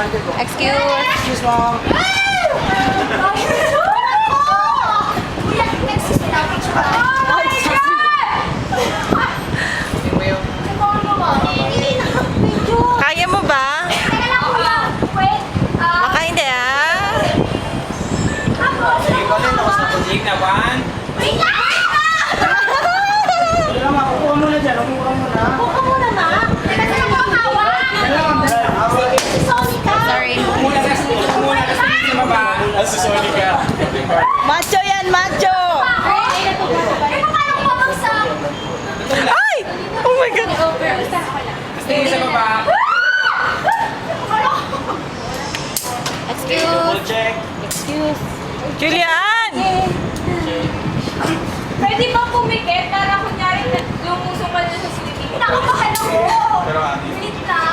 Excuse. Excuse mo. Kaya mo ba? Baka hindi ah. Sige, kunin ako sa kunig na one. Wala naman, kukuha mo na dyan. Kukuha mo na. Sorry. Muna kasi sa baba. Ang susuli ka. Macho yan, macho! Ay! Oh my God! Tingin sa baba. Excuse. Check. Excuse. Julian! Pwede ba pumikit para kunyari lumusong ka na sa silipin? Nakakabahan ako! Pero ano? Wait lang.